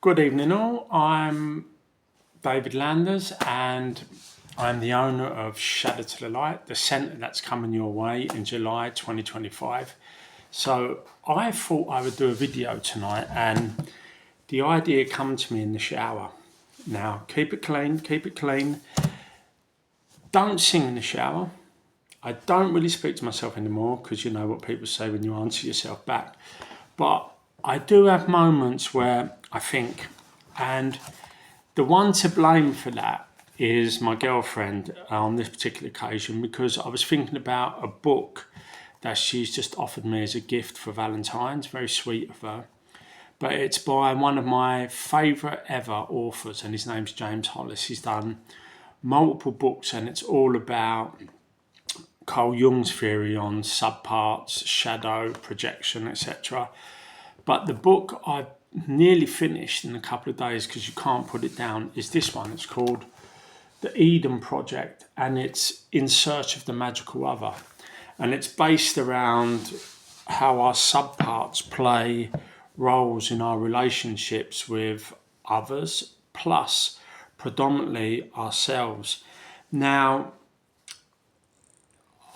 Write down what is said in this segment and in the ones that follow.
Good evening all, I'm David Landers and I'm the owner of Shadow to the Light, the centre that's coming your way in July 2025. So I thought I would do a video tonight and the idea came to me in the shower. Now keep it clean, don't sing in the shower. I don't really speak to myself anymore because you know what people say when you answer yourself back. But I do have moments where I think, and the one to blame for that is my girlfriend on this particular occasion, because I was thinking about a book that she's just offered me as a gift for Valentine's, very sweet of her. But it's by one of my favourite ever authors, and his name's James Hollis. He's done multiple books and it's all about Carl Jung's theory on subparts, shadow, projection, etc. But the book I've nearly finished in a couple of days, because you can't put it down, is this one. It's called The Eden Project, and it's In Search of the Magical Other. And it's based around how our subparts play roles in our relationships with others, plus predominantly ourselves. Now,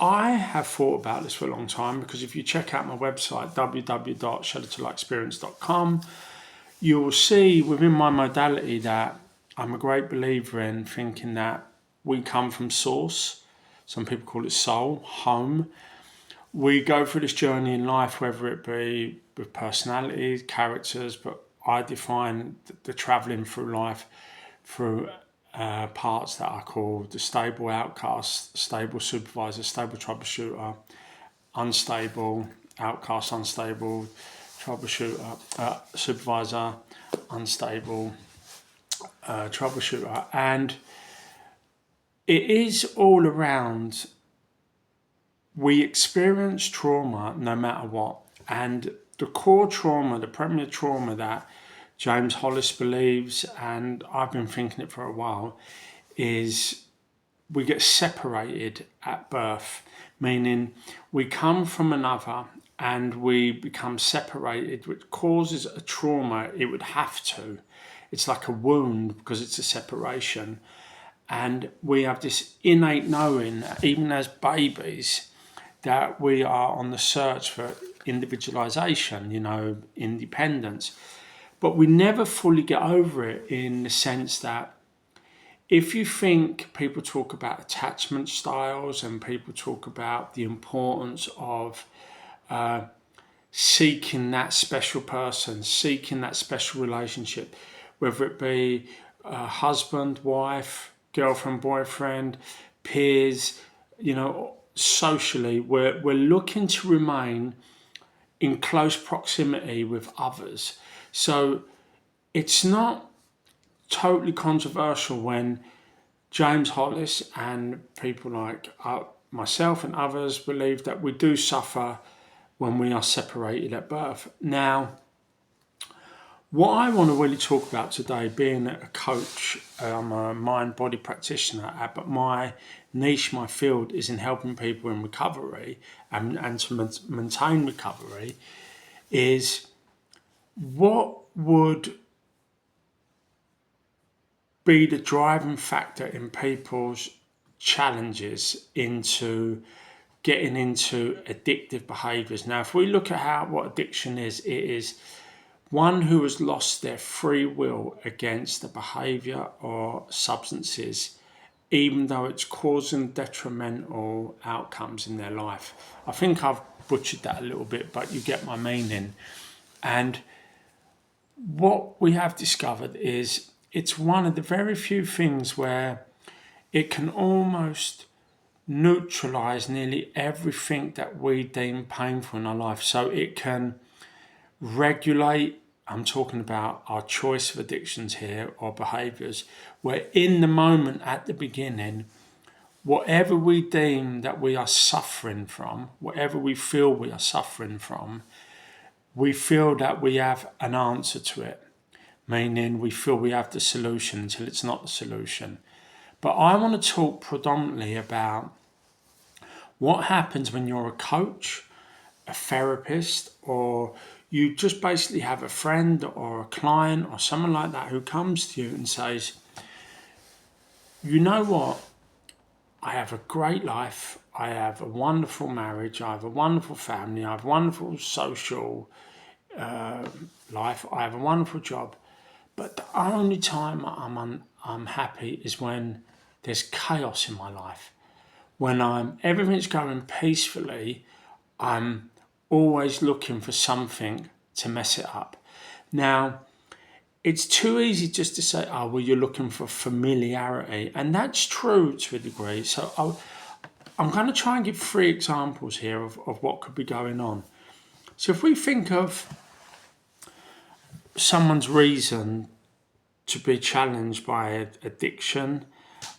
I have thought about this for a long time, because if you check out my website, www.shadowtolightexperience.com, you will see within my modality that I'm a great believer in thinking that we come from source. Some people call it soul, home. We go through this journey in life, whether it be with personalities, characters, but I define the travelling through life through parts that I call the stable outcast, stable supervisor, stable troubleshooter, unstable outcast, unstable troubleshooter, supervisor, unstable troubleshooter. And it is all around, we experience trauma no matter what. And the core trauma, the premier trauma that James Hollis believes, and I've been thinking it for a while, is we get separated at birth, meaning we come from another and we become separated, which causes a trauma. It would have to. It's like a wound because it's a separation. And we have this innate knowing, even as babies, that we are on the search for individualization, independence. But we never fully get over it, in the sense that if you think people talk about attachment styles and people talk about the importance of seeking that special person, seeking that special relationship, whether it be husband, wife, girlfriend, boyfriend, peers, socially, we're looking to remain in close proximity with others. So it's not totally controversial when James Hollis and people like myself and others believe that we do suffer when we are separated at birth. Now, what I want to really talk about today, being a coach, I'm a mind-body practitioner, but my niche, my field is in helping people in recovery and to maintain recovery, is what would be the driving factor in people's challenges into getting into addictive behaviours. Now, if we look at what addiction is, it is one who has lost their free will against the behaviour or substances, even though it's causing detrimental outcomes in their life. I think I've butchered that a little bit, but you get my meaning. And what we have discovered is it's one of the very few things where it can almost neutralise nearly everything that we deem painful in our life. So it can regulate, I'm talking about our choice of addictions here, or behaviours, where in the moment at the beginning, whatever we deem that we are suffering from, whatever we feel we are suffering from, we feel that we have an answer to it, meaning we feel we have the solution until it's not the solution. But I want to talk predominantly about what happens when you're a coach, a therapist, or you just basically have a friend or a client or someone like that who comes to you and says, you know what, I have a great life, I have a wonderful marriage, I have a wonderful family, I have a wonderful social life, I have a wonderful job, but the only time I'm happy is when there's chaos in my life. When everything's going peacefully, I'm always looking for something to mess it up. Now, it's too easy just to say, oh, well, you're looking for familiarity. And that's true to a degree. So I'm going to try and give 3 examples here of what could be going on. So if we think of someone's reason to be challenged by addiction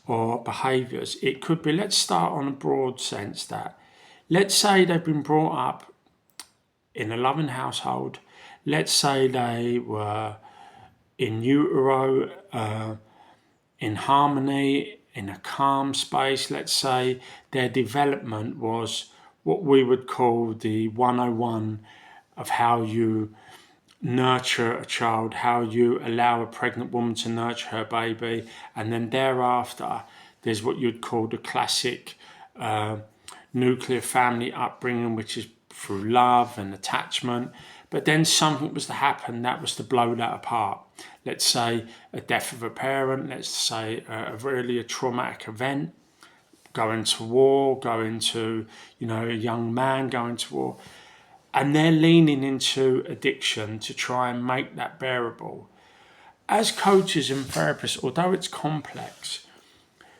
or behaviours, it could be, let's start on a broad sense that, let's say they've been brought up in a loving household. Let's say they were in utero, in harmony, in a calm space. Let's say their development was what we would call the 101 of how you nurture a child, how you allow a pregnant woman to nurture her baby, and then thereafter there's what you'd call the classic nuclear family upbringing, which is through love and attachment. But then something was to happen that was to blow that apart. Let's say a death of a parent, let's say a traumatic event, going to war, a young man going to war. And they're leaning into addiction to try and make that bearable. As coaches and therapists, although it's complex,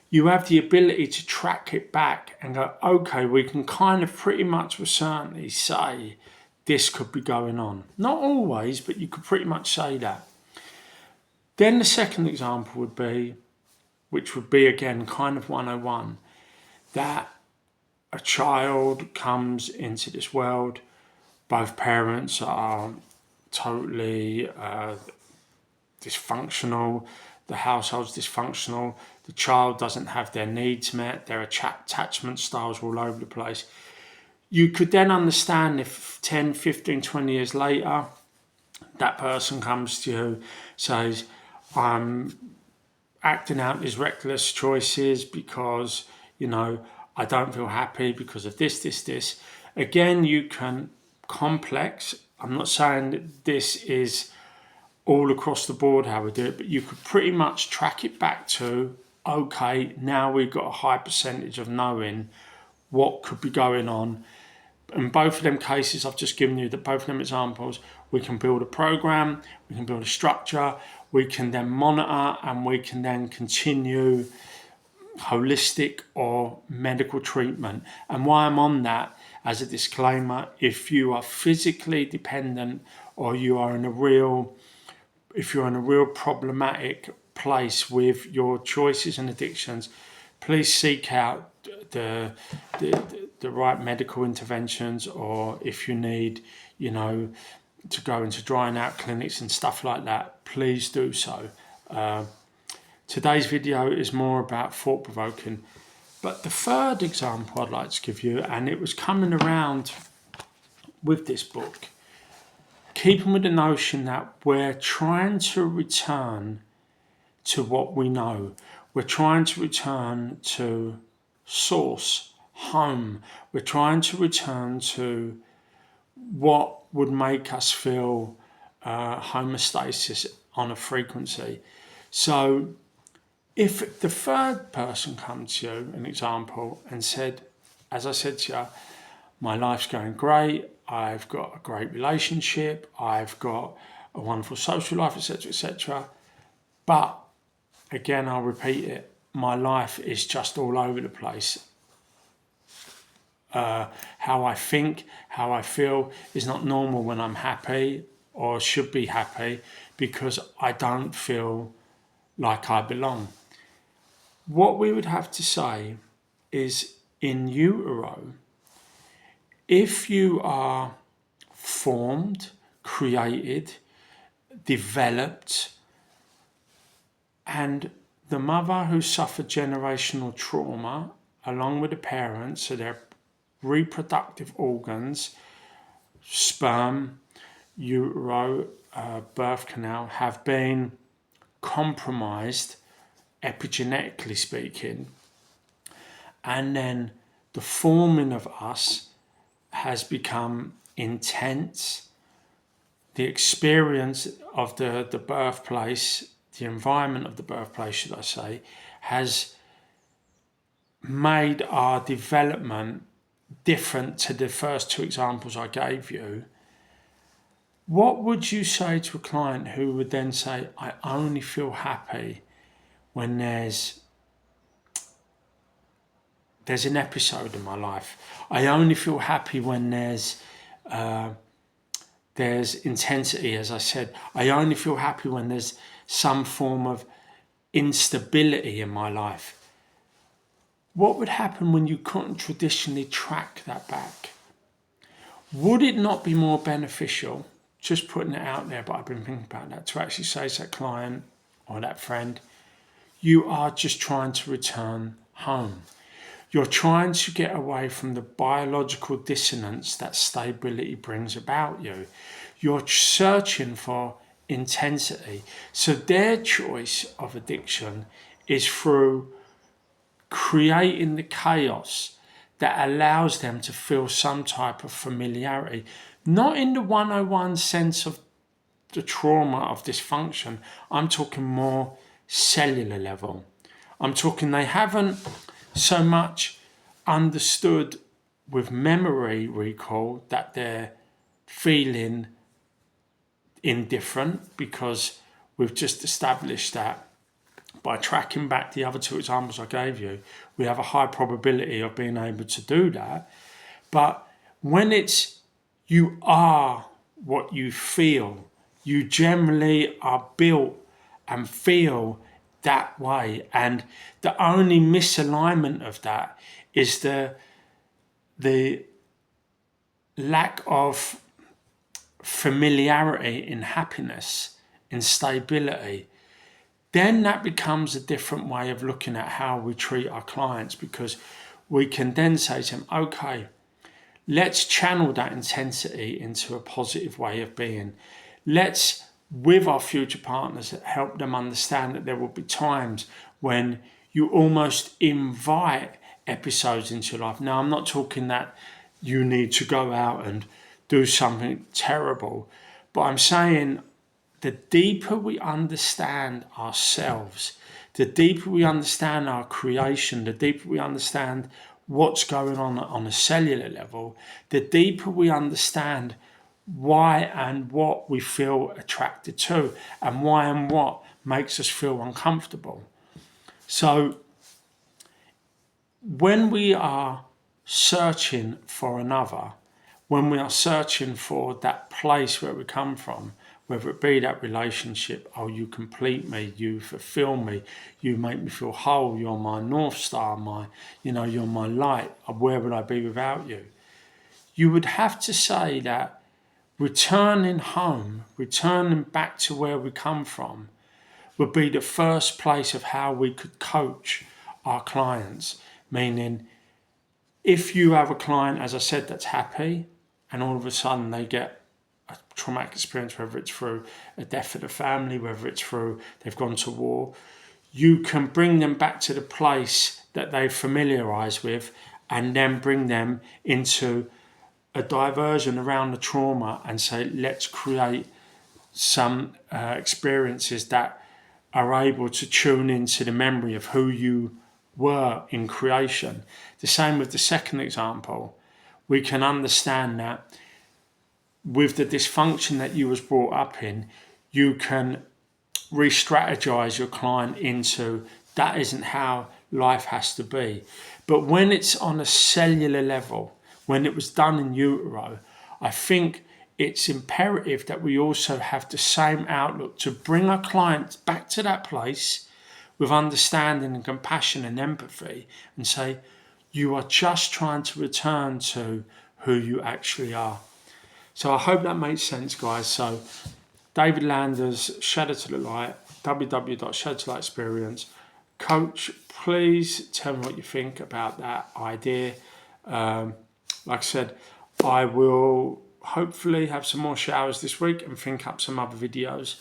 you have the ability to track it back and go, okay, we can kind of pretty much with certainty say this could be going on. Not always, but you could pretty much say that. Then the second example would be, which would be again kind of 101, that a child comes into this world, both parents are totally dysfunctional, the household's dysfunctional, the child doesn't have their needs met, their attachment styles are all over the place. You could then understand if 10, 15, 20 years later, that person comes to you, says, I'm acting out these reckless choices because, I don't feel happy because of this. Again, you can complex. I'm not saying that this is all across the board how we do it, but you could pretty much track it back to, okay, now we've got a high percentage of knowing what could be going on. In both of them cases I've just given you, both of them examples, we can build a program, we can build a structure, we can then monitor, and we can then continue holistic or medical treatment. And why I'm on that, as a disclaimer, if you are physically dependent or you're in a real problematic place with your choices and addictions, please seek out the right medical interventions, or if you need, to go into drying out clinics and stuff like that, please do so. Today's video is more about thought-provoking. But the third example I'd like to give you, and it was coming around with this book, keeping with the notion that we're trying to return to what we know. We're trying to return to source, home. We're trying to return to what would make us feel homeostasis on a frequency. So if the third person comes to you, an example, and said, as I said to you, my life's going great, I've got a great relationship, I've got a wonderful social life, etc., but again, I'll repeat it, my life is just all over the place. How I think, how I feel is not normal when I'm happy or should be happy, because I don't feel like I belong. What we would have to say is, in utero, if you are formed, created, developed, and the mother who suffered generational trauma, along with the parents, so their reproductive organs, sperm, utero birth canal have been compromised, epigenetically speaking, and then the forming of us has become intense. The experience of the birthplace, the environment of the birthplace, should I say, has made our development different to the first two examples I gave you. What would you say to a client who would then say, I only feel happy when there's an episode in my life. I only feel happy when there's intensity, as I said. I only feel happy when there's some form of instability in my life. What would happen when you couldn't traditionally track that back? Would it not be more beneficial, just putting it out there, but I've been thinking about that, to actually say to that client or that friend, you are just trying to return home. You're trying to get away from the biological dissonance that stability brings about you. You're searching for intensity. So their choice of addiction is through creating the chaos that allows them to feel some type of familiarity. Not in the 101 sense of the trauma of dysfunction. I'm talking more cellular level. I'm talking they haven't so much understood with memory recall that they're feeling indifferent, because we've just established that by tracking back the other two examples I gave you, we have a high probability of being able to do that. But when it's you are what you feel, you generally are built and feel that way. And the only misalignment of that is the lack of familiarity in happiness, in stability. Then that becomes a different way of looking at how we treat our clients, because we can then say to them, okay, let's channel that intensity into a positive way of being. Let's, with our future partners, help them understand that there will be times when you almost invite episodes into your life. Now, I'm not talking that you need to go out and do something terrible, but I'm saying the deeper we understand ourselves, the deeper we understand our creation, the deeper we understand what's going on a cellular level, the deeper we understand why and what we feel attracted to, and why and what makes us feel uncomfortable. So when we are searching for another, when we are searching for that place where we come from, whether it be that relationship, oh, you complete me, you fulfill me, you make me feel whole, you're my North Star, you're my light, where would I be without you? You would have to say that returning home, returning back to where we come from, would be the first place of how we could coach our clients. Meaning, if you have a client, as I said, that's happy, and all of a sudden they get a traumatic experience, whether it's through a death of the family, whether it's through they've gone to war, you can bring them back to the place that they've familiarised with, and then bring them into a diversion around the trauma and say, let's create some experiences that are able to tune into the memory of who you were in creation. The same with the second example. We can understand that with the dysfunction that you was brought up in, you can re-strategize your client into that isn't how life has to be. But when it's on a cellular level, when it was done in utero, I think it's imperative that we also have the same outlook to bring our clients back to that place with understanding and compassion and empathy, and say, you are just trying to return to who you actually are. So I hope that makes sense, guys. So David Landers, Shadow to the Light, www.shadowtolight.experience. Coach, please tell me what you think about that idea. Like I said, I will hopefully have some more showers this week and think up some other videos.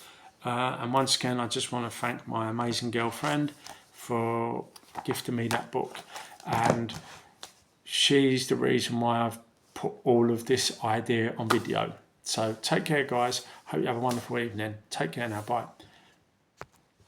And once again, I just want to thank my amazing girlfriend for gifting me that book. And she's the reason why I've put all of this idea on video. So take care, guys. Hope you have a wonderful evening. Take care now. Bye.